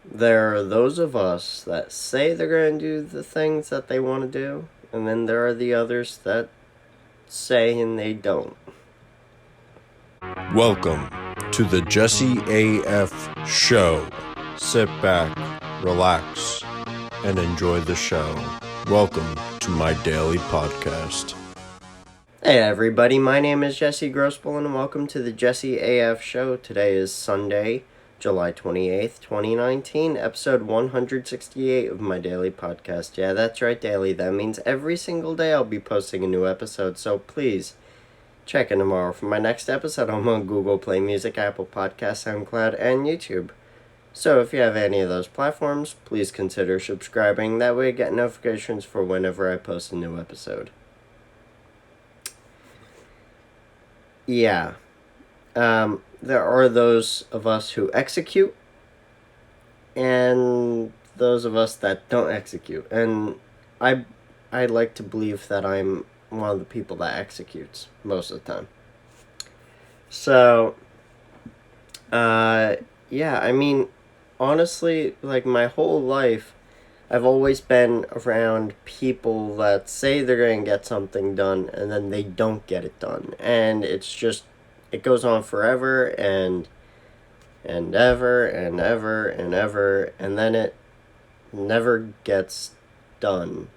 There are those of us that say they're going to do the things that they want to do, and then there are the others that say and they don't. Welcome to the JesseAF show. Sit back, relax, and enjoy the show. Welcome to my daily podcast. Hey everybody, my name is Jesse Grossbohlin and welcome to the JesseAF show. Today is Sunday, July 28th, 2019, episode 168 of my daily podcast. Yeah, that's right, daily. That means every single day I'll be posting a new episode, so please check in tomorrow for my next episode. I'm on Google Play Music, Apple Podcasts, SoundCloud, and YouTube. So if you have any of those platforms, please consider subscribing. That way you get notifications for whenever I post a new episode. Yeah. There are those of us who execute, and those of us that don't execute. And I like to believe that I'm one of the people that executes most of the time. So, yeah, I mean, honestly, like my whole life, I've always been around people that say they're going to get something done and then they don't get it done. And it's just, it goes on forever and ever and ever and ever, and then it never gets done.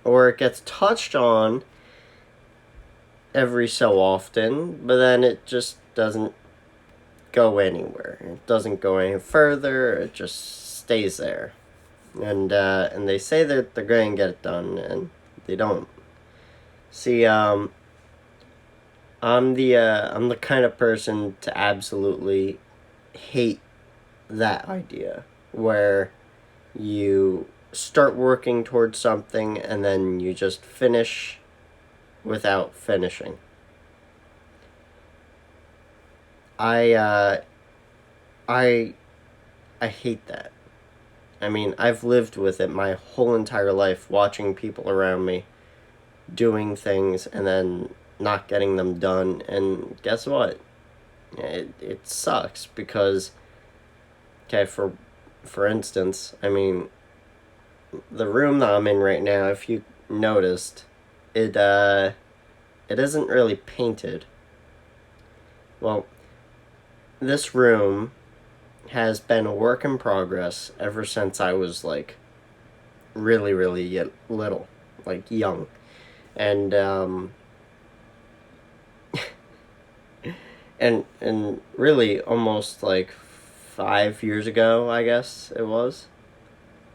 Or it gets touched on every so often, but then it just doesn't go anywhere. It doesn't go any further, it just stays there. And they say that they're going to get it done, and they don't. See, I'm the kind of person to absolutely hate that idea, where you start working towards something and then you just finish without finishing. I hate that. I mean, I've lived with it my whole entire life, watching people around me doing things and then not getting them done, and guess what? It sucks because, okay, for instance, I mean, the room that I'm in right now, if you noticed, it isn't really painted. Well, this room has been a work in progress ever since I was like really little, like young. And and really almost like 5 years ago, I guess it was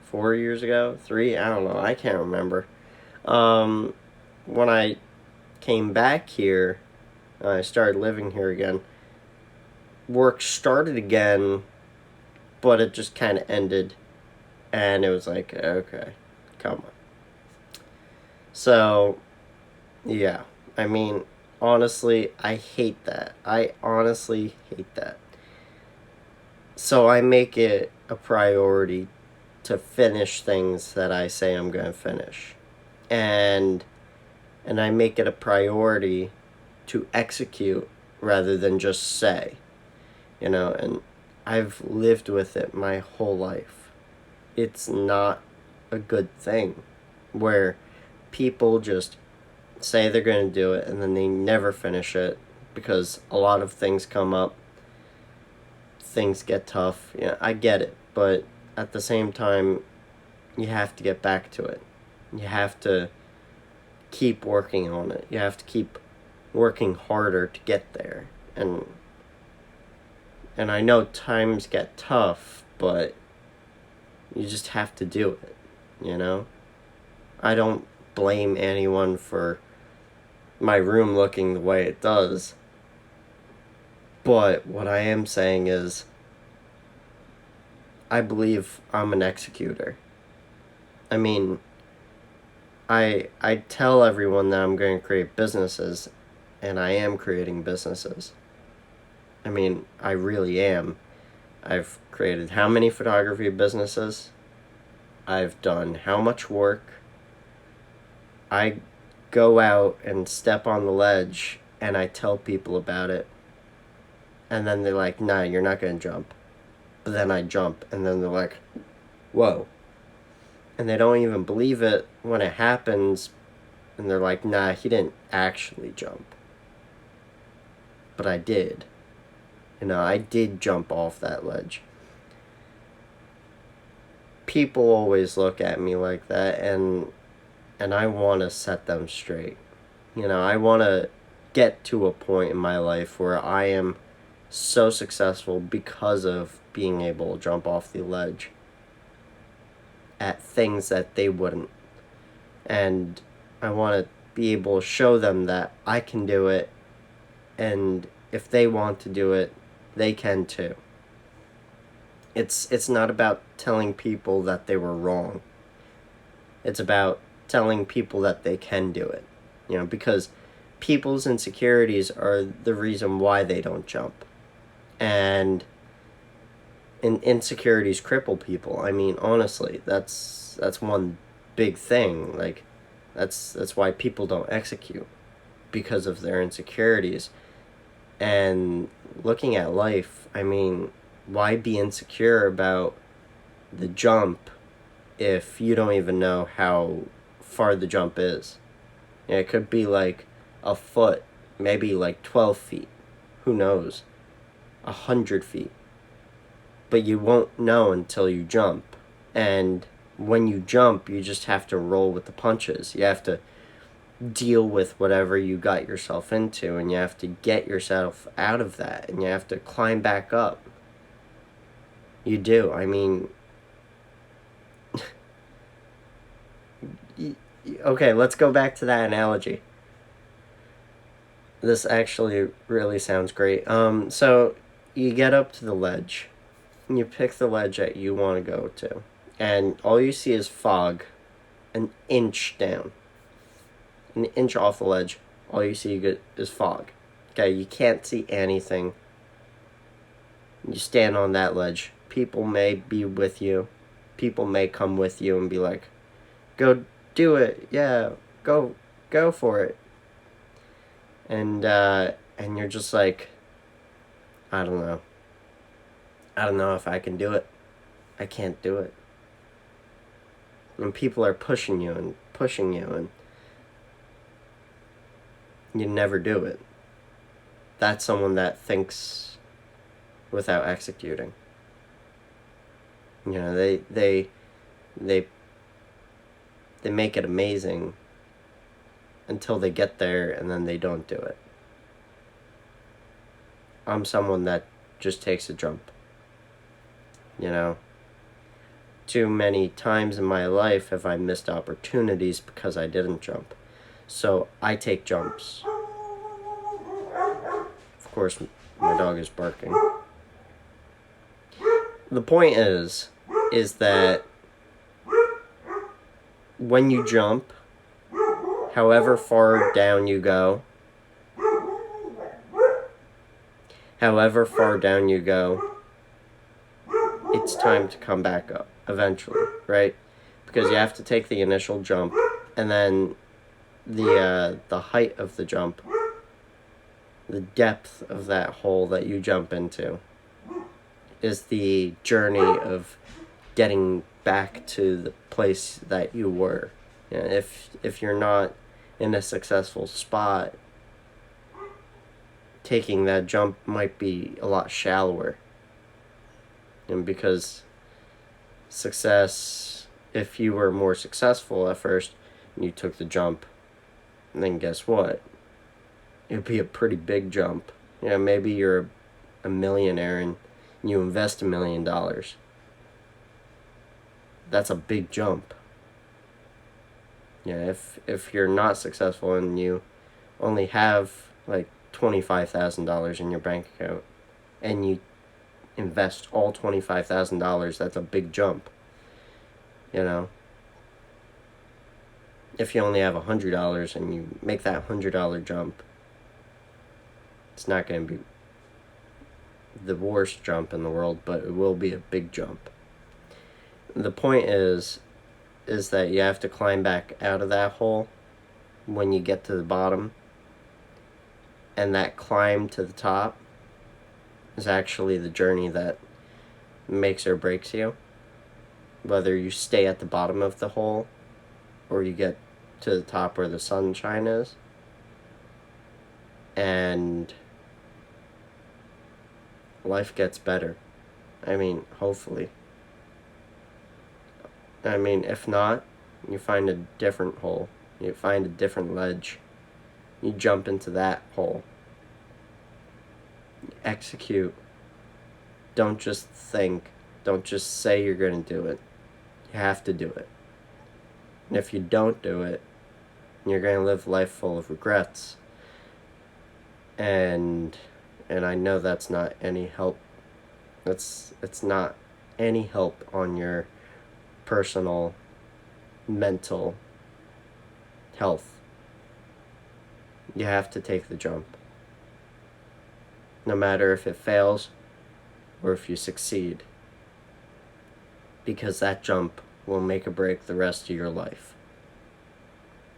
4 years ago, 3, I don't know, I can't remember. When I came back here, I started living here again, work started again, but it just kind of ended, and it was like, okay, come on. So, yeah, I mean, honestly, I hate that. I honestly hate that. So I make it a priority to finish things that I say I'm going to finish. And I make it a priority to execute rather than just say, and I've lived with it my whole life. It's not a good thing where people just say they're going to do it and then they never finish it because a lot of things come up. Things get tough. Yeah, I get it. But at the same time, you have to get back to it. You have to keep working on it. You have to keep working harder to get there. And I know times get tough, but you just have to do it, I don't blame anyone for my room looking the way it does. But what I am saying is, I believe I'm an executor. I mean, I tell everyone that I'm going to create businesses, and I am creating businesses. I mean, I really am. I've created how many photography businesses? I've done how much work? I go out and step on the ledge and I tell people about it. And then they're like, nah, you're not going to jump. but then I jump, and then they're like, whoa. And they don't even believe it when it happens, and they're like, nah, he didn't actually jump. But I did. I did jump off that ledge. People always look at me like that, and I want to set them straight. I want to get to a point in my life where I am so successful because of being able to jump off the ledge at things that they wouldn't. And I want to be able to show them that I can do it, and if they want to do it, they can too. It's not about telling people that they were wrong. It's about telling people that they can do it. Because people's insecurities are the reason why they don't jump. And insecurities cripple people. I mean, honestly, that's one big thing. Like, that's why people don't execute, because of their insecurities. And looking at life, I mean, why be insecure about the jump if you don't even know how far the jump is? It could be like a foot, maybe like 12 feet. Who knows? 100 feet. But you won't know until you jump. And when you jump, you just have to roll with the punches. You have to deal with whatever you got yourself into, and you have to get yourself out of that, and you have to climb back up. You do. I mean, okay, let's go back to that analogy. This actually really sounds great. So you get up to the ledge, and you pick the ledge that you want to go to, and all you see is fog, an inch down. An inch off the ledge, all you see is fog. Okay, you can't see anything. You stand on that ledge. People may be with you. People may come with you and be like, go do it. Yeah, go for it. And you're just like, I don't know. I don't know if I can do it. I can't do it. And people are pushing you, and you never do it. That's someone that thinks without executing. They make it amazing until they get there, and then they don't do it. I'm someone that just takes a jump. Too many times in my life have I missed opportunities because I didn't jump. So I take jumps. Of course, my dog is barking. The point is that when you jump, however far down you go, it's time to come back up eventually, right? Because you have to take the initial jump, and then the height of the jump, the depth of that hole that you jump into, is the journey of getting back to the place that you were. If you're not in a successful spot, taking that jump might be a lot shallower. And because success, if you were more successful at first and you took the jump, then guess what? It'd be a pretty big jump. Maybe you're a millionaire and you invest $1 million. That's a big jump. If you're not successful and you only have like $25,000 in your bank account and you invest all $25,000, that's a big jump. If you only have $100 and you make that $100 jump, it's not going to be the worst jump in the world, but it will be a big jump. The point is that you have to climb back out of that hole when you get to the bottom, and that climb to the top is actually the journey that makes or breaks you. Whether you stay at the bottom of the hole or you get to the top where the sunshine is. And life gets better. I mean, hopefully. I mean, if not, you find a different hole. You find a different ledge. You jump into that hole. Execute. Don't just think. Don't just say you're going to do it. You have to do it. And if you don't do it, you're going to live life full of regrets. And I know that's not any help. It's not any help on your personal, mental health. You have to take the jump. No matter if it fails or if you succeed. Because that jump will make or break the rest of your life.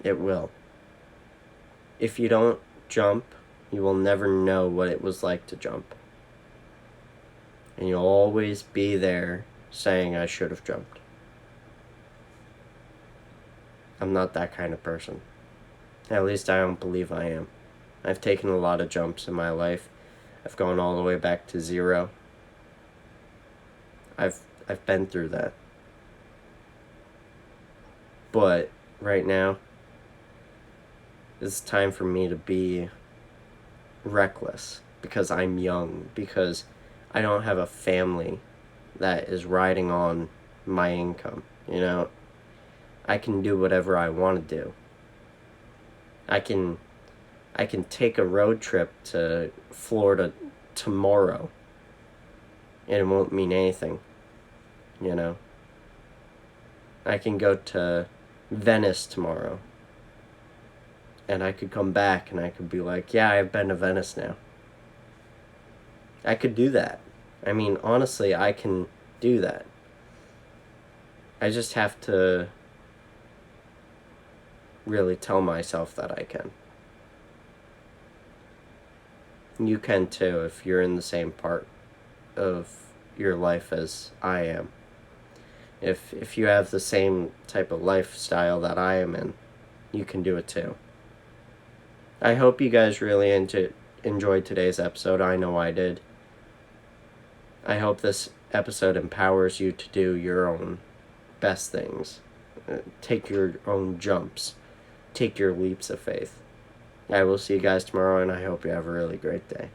It will. If you don't jump, you will never know what it was like to jump. And you'll always be there saying, I should have jumped. I'm not that kind of person. At least I don't believe I am. I've taken a lot of jumps in my life. I've gone all the way back to 0. I've been through that. But right now, it's time for me to be reckless because I'm young, because I don't have a family that is riding on my income, I can do whatever I want to do. I can take a road trip to Florida tomorrow and it won't mean anything, I can go to Venice tomorrow and I could come back and I could be like, yeah, I've been to Venice now. I could do that. I mean, honestly, I can do that. I just have to really tell myself that I can. You can too if you're in the same part of your life as I am. If you have the same type of lifestyle that I am in, you can do it too. I hope you guys really enjoyed today's episode. I know I did. I hope this episode empowers you to do your own best things. Take your own jumps. Take your leaps of faith. I will see you guys tomorrow, and I hope you have a really great day.